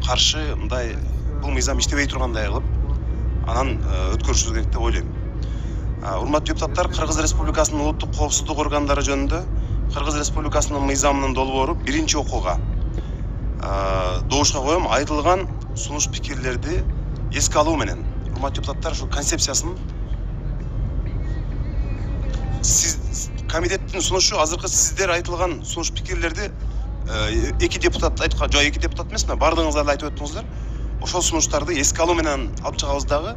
каршы мындай бул мыйзам иштебей тургандай кылып анан өткөрүшүбүз керек деп ойлойм. Урматтуу депутаттар, Кыргыз Республикасынын улуттук коопсуздук органдары жөнүндө Кыргыз Республикасынын мыйзамынын долбоору биринчи окууга добушка коем. Айтылган сунуш пикирлерди эске алуу менен урматтуу депутаттар ушу концепциясын комитеттин сунушу азыркы сиздер айтылган сунуш пикирлерди эки депутат айткан, жок эки депутат эмес, бардыгыңыздар айтып өттүңүздөр. Ошол сунуштарды эске алуу менен алып чыгабыз дагы.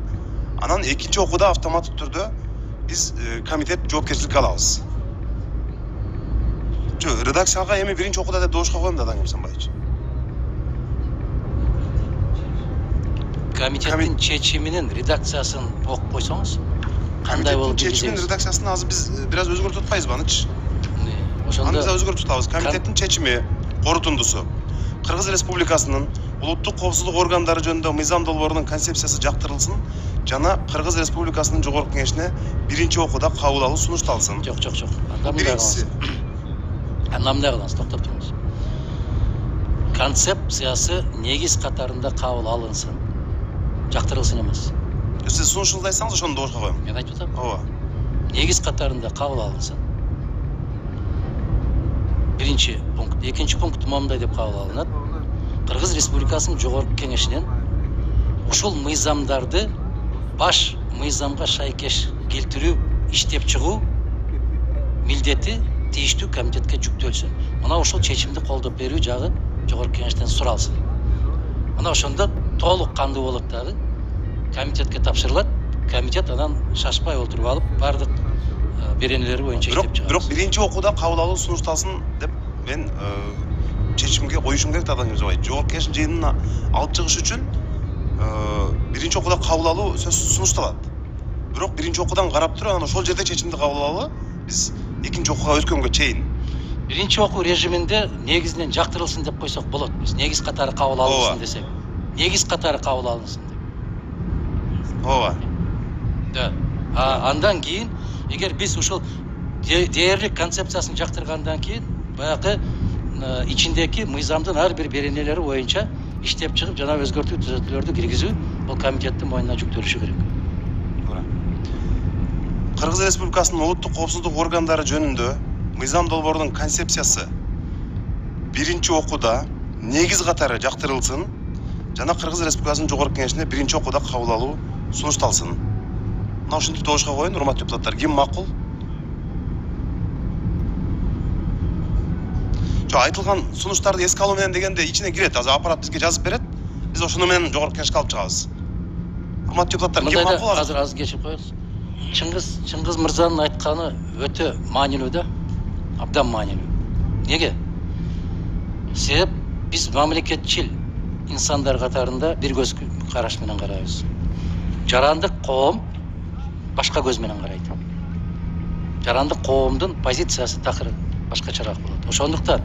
Анан экинчи окууда автоматтык түрдө биз комитет жоопкерчиликке алабыз. Редакцияга эми биринчи окууда деп добушка коем да, Даңгем Санбаевич. Комитеттин чечиминин редакциясын окуп койсоңуз, кандай болуп кетет? Чечимин редакциясын азыр биз бир аз өзгөртүп атпайбызбы аныч? Ошондо биз өзгөртүп атабыз. Комитеттин чечими корутундусу Кыргыз Республикасынын улуттук коопсуздук органдары жөнүндө мыйзам долбоорунун концепциясы жактырылсын жана Кыргыз Республикасынын жогорку кеңешине биринчи окууда кабыл алуу сунушталсын. Жок. Биринчиси. Анда мындай кылыңыз, токтоп туруңуз. Концепциясы негиз катарында кабыл алынсын. Жактырылсын эмес. Сиз сунушуңузду айтсаңыз, ошону добушка коем. Мен айтып атам. Ооба. Негиз катарында кабыл алынсын. Биринчи пункт. Экинчи пункт момундай деп кабыл алынат. Кыргыз Республикасынын жогорку кеңешинен ушул мыйзамдарды баш мыйзамга шайкеш келтирүү, иштеп чыгуу милдети тийиштүү комитетке жүктөлсүн. Мына ушул чечимди колдоп берүү жагы жогорку кеңештен суралсын. Мына ошондо толук кандуу болот дагы. Комитетке тапшырылат. Комитет анан шашпай отуруп алып бардык беренелери боюнча иштеп чыгат. Бирок биринчи окууда кабыл алуу сунушталсын деп мен чечимге коюшум керек да, Даңгем Санбаевич. Жогорку кеңештин жыйынына алып чыгыш үчүн биринчи окууда кабыл алуу сунушталат. Бирок биринчи окуудан карап туруп анан ошол жерде чечимди кабыл алалы биз экинчи окууга өткөнгө чейин. Биринчи окуу режиминде негизинен жактырылсын деп койсок болот. Биз негиз катары кабыл алынсын десек. Негиз катары кабыл алынсын деп. Ооба. Да. Андан кийин эгер биз ушул дээрлик концепциясын жактыргандан кийин баягы ичиндеги мыйзамдын ар бир беренелери боюнча иштеп чыгып жана өзгөртүү түзөтүүлөрдү киргизүү бул комитеттин мойнуна жүктөлүшү керек. Туура. Кыргыз Республикасынын улуттук коопсуздук органдары жөнүндө мыйзам долбоорунун концепциясы биринчи окууда негиз катары жактырылсын жана Кыргыз Республикасынын жогорку кеңешине биринчи окууда кабыл алуу сунушталсын. Мына ушинтип добушка коюн, урматтуу депутаттар. Ким макул? Айтылган сунуштарды эске алуу менен дегенде ичине кирет. Азыр аппарат бизге жазып берет. Биз ошону менен жогорку кеңешке алып чыгабыз. Урматтуу депутаттар, ким макул? Азыр кечип коебуз. Чыңгыз мырзанын айтканы өтө маанилүү да, абдан маанилүү. Неге? Себеп биз мамлекетчил инсандар катарында бир көз караш менен карайбыз. Жарандык коом башка көз менен карайт. Жарандык коомдун позициясы такыр башкачараак болот. Ошондуктан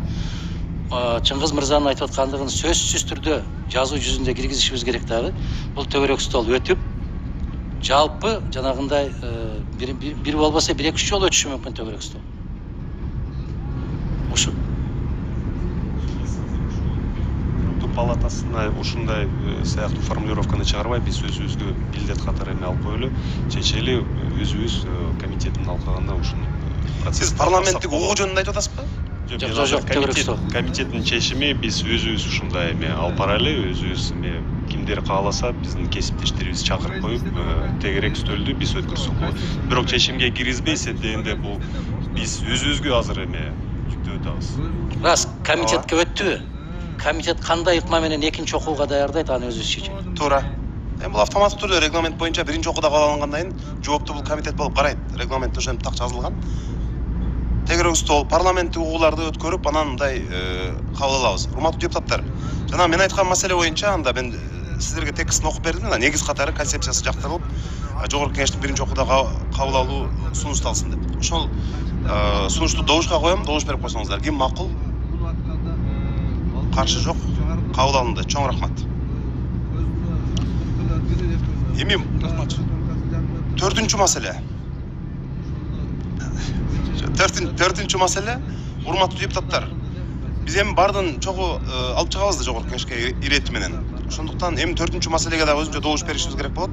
Чыңгыз мырзанын айтып аткандыгын сөзсүз түрдө жазуу жүзүндө киргизишибиз керек дагы. Бул төбөрөк стол өтүп, жалпы жанагындай бир болбосо 1-2 жолу өтүшү мүмкүн төбөрөк стол. Ушу палатасына ушундай сыяктуу формулировканы чыгарбай биз өзүбүзгө милдет катары эме алып коелу, чечели өзүбүз комитеттин алкагында ушуну Сиз парламенттик угуу жөнүндө айтып атасызбы? Жок, комитеттин чечими биз өзүбүз ушундай эме алып барайлы, өзүбүз эме кимдер кааласа биздин кесиптештерибизди чакырып коюп, тегерек стөлдү биз өткөрсөк болот. Бирок чечимге киргизбей дегенде бул биз өзүбүзгө азыр эме жүктөп атабыз. Рас, комитетке өттүбү? Комитет кандай ыкма менен экинчи окууга даярдайт, аны өзүбүз чечет. Туура. Бул автоматтык түрдө регламент боюнча биринчи окууда кабыл алынгандан кийин жооптуу бул комитет болуп карайт. Регламентте ошентип так жазылган. Тегерек стол парламенттик угууларды өткөрүп, анан мындай кабыл алабыз. Урматтуу депутаттар, жана мен айткан маселе боюнча анда мен сиздерге текстин окуп бердим да, негиз катары концепциясы жактырылып, жогорку кеңештин биринчи окууда кабыл алуу сунушталсын деп. Ошол сунушту добушка коем, добуш берип койсоңуздар. Ким макул? Каршы жок. Кабыл алынды. Чоң рахмат. Эми төртүнчү маселе. Төртүнчү маселе, урматтуу депутаттар. Биз эми бардын чогуу алып чыгабыз да жогорку кеңешке ирети менен. Ошондуктан эми 4-чү маселеге дагы өзүнчө добуш беришибиз керек болот.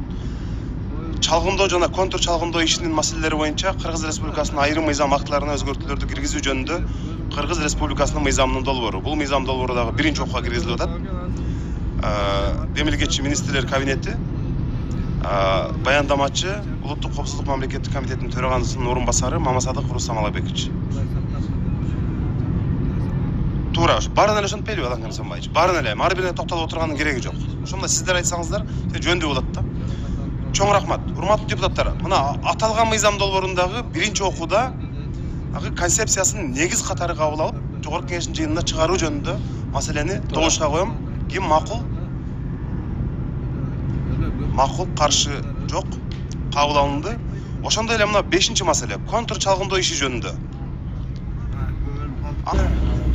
Чалгындоо жана контур чалгындоо ишинин маселелери боюнча Кыргыз Республикасынын айрым мыйзам актыларына өзгөртүүлөрдү киргизүү жөнүндө Кыргыз Республикасынын мыйзамынын долбоору. Бул мыйзам долбоору дагы биринчи окууга киргизилип атат. Мамлекеттик министрлер кабинети баяндамачы Улуттук коопсуздук мамлекеттик комитетинин төрагасынын орун басары Мамасадык Рустам Алайбекович. Туура, баарын эле ошентпейбиби Адан Нысанбаевич? Баарын эле, ар бирине токтолуп отурганын кереги жок. Ошондо сиздер айтсаңыздар, жөндүү болот да. Чоң рахмат. Урматтуу депутаттар, мына аталган мыйзам долбоорундагы биринчи окууда концепциясын негиз катары кабыл алып, Жогорку Кеңештин жыйынына чыгаруу жөнүндө маселени добушка коем. Ким макул? Макул, каршы жок, кабыл алынды. Ошондой эле мына 5-чи маселе, контур чалгындоо иши жөнүндө.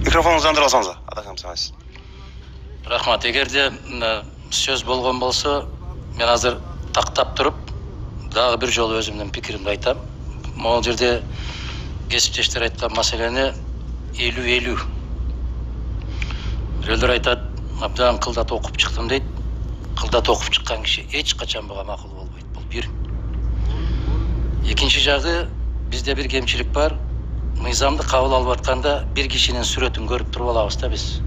Микрофонуңузду андырып алсаңыз, Адакам Самайс. Рахмат. Эгерде сөз болгон болсо, мен азыр тактап туруп, дагы бир жолу өзүмдүн пикиримди айтам. Могул жерде кесиптештер айткан маселени 50-50. Бирөөлөр айтат, абдан кылдат окуп чыктым дейт. Кылдат окуп чыккан киши эч качан буга макул болбойт. Бул бир. Экинчи жагы, бизде бир кемчилик бар. Мыйзамды кабыл алып атканда бир кишинин сүрөтүн көрүп туруп алабыз да биз.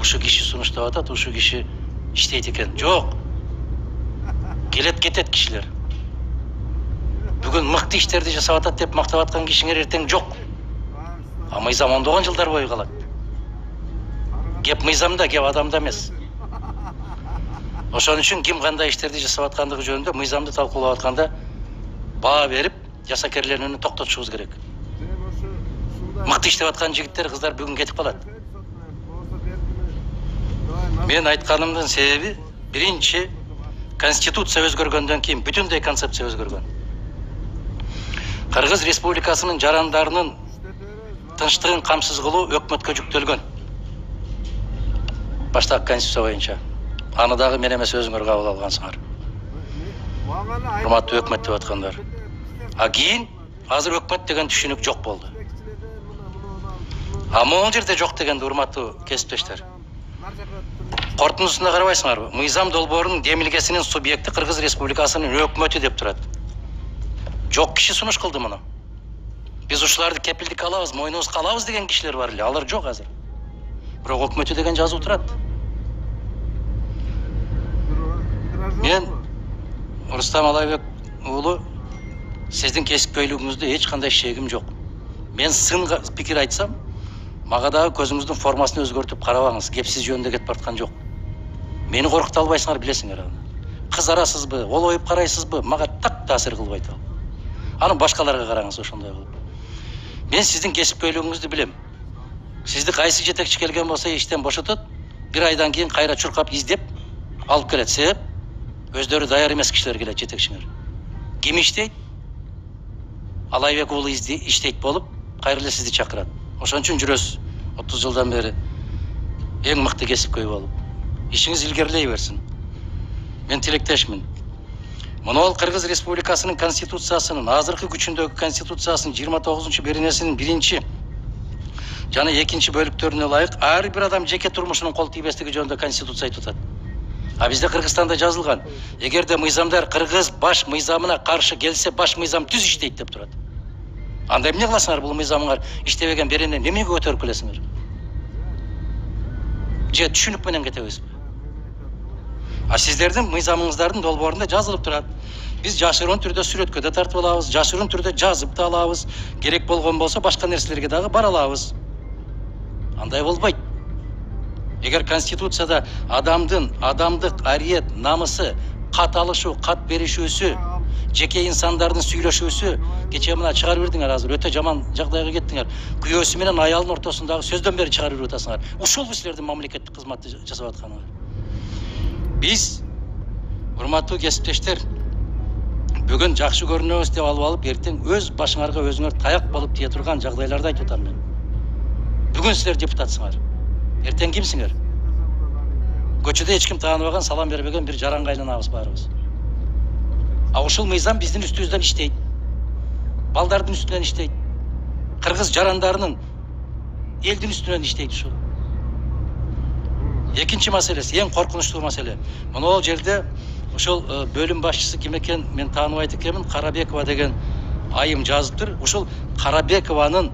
Ушу киши сунуштап атат, ушу киши иштейт экен. Жок. Келет кетет кишилер. Бүгүн мыкты иштерди жасап атат деп мактап аткан кишиңер эртең жок. А мыйзам ондогон жылдар бою калат. Кеп мыйзамда, кеп адамда эмес. Ошон үчүн ким кандай иштерди жасап аткандыгы жөнүндө мыйзамды талкуулап атканда баа берип, жасакерлерини токтотушубуз керек. Мыкты иштеп аткан жигиттер, кыздар бүгүн кетип калат. Мен айтканымдын себеби биринчи Конституция өзгөргөндөн кийин бүтүндөй концепция өзгөргөн. Кыргыз Республикасынын жарандарынын тынчтыгын камсыз кылуу өкмөткө жүктөлгөн. Баштапкы конституция боюнча. Аны дагы мен эмес өзүңөр кабыл алгансыңар. Урматтуу өкмөт деп аткандар. А кийин азыр өкмөт деген түшүнүк жок болду. А могул жерде жок дегенди, урматтуу кесиптештер. Кортундусунда карабайсыңарбы? Мыйзам долбоорунун демилгесинин субъекти Кыргыз Республикасынын өкмөтү деп турат. Жок киши сунуш кылды муну. Биз ушуларды кепилдик алабыз, мойнубузга алабыз деген кишилер бар эле. Алар жок азыр. Бирок өкмөтү деген жазуу турат. Мен Рустам Алайбек уулу, сиздин кесипкөйлүгүңүздө эч кандай шегим жок. Мен сын пикир айтсам, мага дагы көзүңүздүн формасын өзгөртүп карабаңыз. Кепсиз жөнүндө кетип бараткан жок. Мени коркута албайсыңар, билесиңер аны. Кыз арасызбы, олоюп карайсызбы, мага так таасир кылбайт ал. Аны башкаларга караңыз ошондой кылып. Мен сиздин кесипкөйлүгүңүздү билем. Сизди кайсы жетекчи келген болсо иштен бошотот, бир айдан кийин кайра чуркап издеп алып келет. Себеп өздөрү даяр эмес кишилер келет жетекчиңер. Ким иштейт? Алайбек уулу иштейт болуп, кайра эле сизди чакырат. Ошон үчүн жүрөсүз 30 жылдан бери эң мыкты кесипкөй болуп. Ишиңиз илгерилей берсин. Мен тилектешмин. Мына Кыргыз Республикасынын конституциясынын, азыркы күчүндөгү конституциясынын 29-чу беренесинин 1-чи жана 2-чи бөлүктөрүнө ылайык ар бир адам жеке турмушунун кол тийбестиги жөнүндө конституция айтып атат. А бизде Кыргызстанда жазылган, эгерде мыйзамдар кыргыз баш мыйзамына каршы келсе, баш мыйзам түз иштейт деп турат. Анда эмне кыласыңар, бул мыйзамыңар иштебеген беренени эмнеге көтөрүп келесиңер? Же түшүнүк менен кетебизби? А сиздердин мыйзамыңыздардын долбоорунда жазылып турат. Биз жашыруун түрдө сүрөткө да тартып алабыз, жашыруун түрдө жазып да алабыз, керек болгон болсо башка нерселерге дагы бара алабыз. Андай болбойт. Эгер конституцияда адамдык ариет, намысы, кат алышуу, кат беришүүсү, жеке инсандардын сүйлөшүүсү, кечээ мына чыгарып бердиңер азыр, өтө жаман жагдайга кеттиңер. Күйөөсү менен аялдын ортосундагы сөздөн бери чыгарып берип атасыңар. Ушул силердин мамлекеттик кызматты жасап атканыңар. Биз, урматтуу кесиптештер, бүгүн жакшы көрүнөбүз деп алып эртең өз башыңарга өзүңөр таяк болуп тие турган жагдайларды айтып атам мен. Бүгүн силер депутатсыңар. Эртең кимсиңер? Көчөдө эч ким тааныбаган, салам бербеген бир жаранга айланабыз баарыбыз. А ушул мыйзам биздин үстүбүздөн иштейт. Балдардын үстүнөн иштейт. Кыргыз жарандарынын элдин үстүнөн иштейт ушул. Экинчи маселеси, эң коркунучтуу маселе. Мына жерде ошол бөлүм башчысы ким экен мен тааныбайт экенмин, Карабекова деген айым жазыптыр. Ошол Карабекованын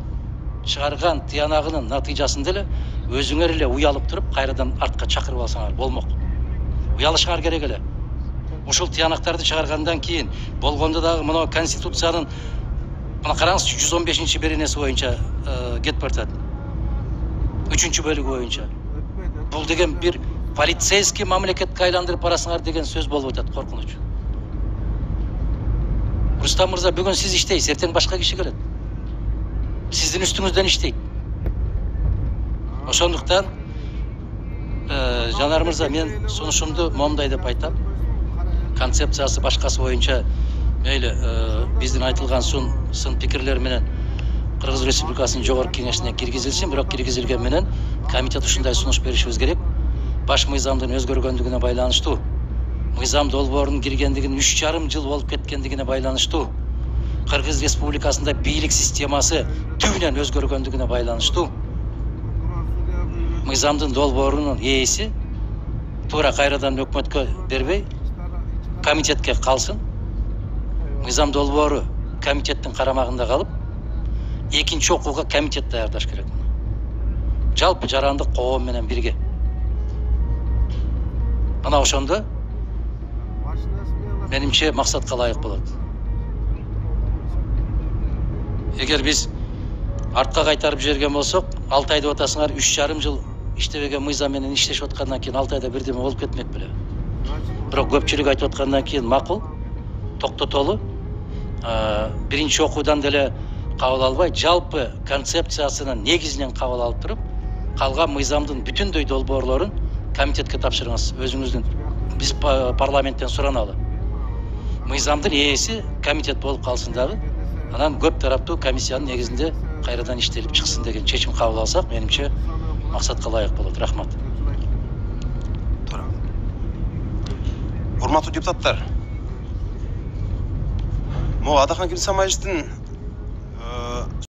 чыгарган тыянагынын натыйжасында эле өзүңөр эле уялып туруп, кайрадан артка чакырып алсаңар болмок. Уялышыңар керек эле. Ошол тыянактарды чыгаргандан кийин болгондо дагы мына конституциянын мына караңыз 115 беренеси боюнча кетип баратат. 3 бөлүгү боюнча. Бул деген бир полицейский мамлекетке айландырып барасыңар деген сөз болуп атат, коркунуч. Рустам мырза, бүгүн сиз иштейсиз, эртең башка киши келет. Сиздин үстүңүздөн иштейт. Ошондуктан Жанар мырза, мен сунушумду момундай деп айтам. Концепциясы башкасы боюнча мейли биздин айтылган сын пикирлер менен Кыргыз Республикасынын жогорку кеңешине киргизилсин, бирок киргизилген менен комитет ушундай сунуш беришибиз керек. Баш мыйзамдын өзгөргөндүгүнө байланыштуу, мыйзам долбоорунун киргендигинин 3,5 жыл болуп кеткендигине байланыштуу, Кыргыз Республикасында бийлик системасы түбүнөн өзгөргөндүгүнө байланыштуу, мыйзамдын долбоорунун ээси туура кайрадан өкмөткө бербей комитетке калсын. Мыйзам долбоору комитеттин карамагында калып, экинчи окууга комитет даярдаш керек. Жалпы жарандык коом менен бирге. Ана ошондо менимче максатка ылайык болот. Эгер биз артка кайтарып жиберген болсок, 6 ай деп атасыңар, 3,5 жыл иштебеген мыйзам менен иштешип аткандан кийин 6 айда бирдеме болуп кетмек беле. Бирок көпчүлүк айтып аткандан кийин макул, токтотолу. Биринчи окуудан деле кабыл албай, жалпы концепциясынын негизинен кабыл алып туруп, калган мыйзамдын бүтүндөй долбоорлорун комитетке тапшырыңыз. Өзүңүздүн биз парламенттен сураналы. Мыйзамдын ээси комитет болуп калсын дагы. Анан көп тараптуу комиссиянын негизинде кайрадан иштелип чыксын деген чечим кабыл алсак, менимче максатка ылайык болот. Рахмат. Урматтуу депутаттар, Адахан Ким Самайждин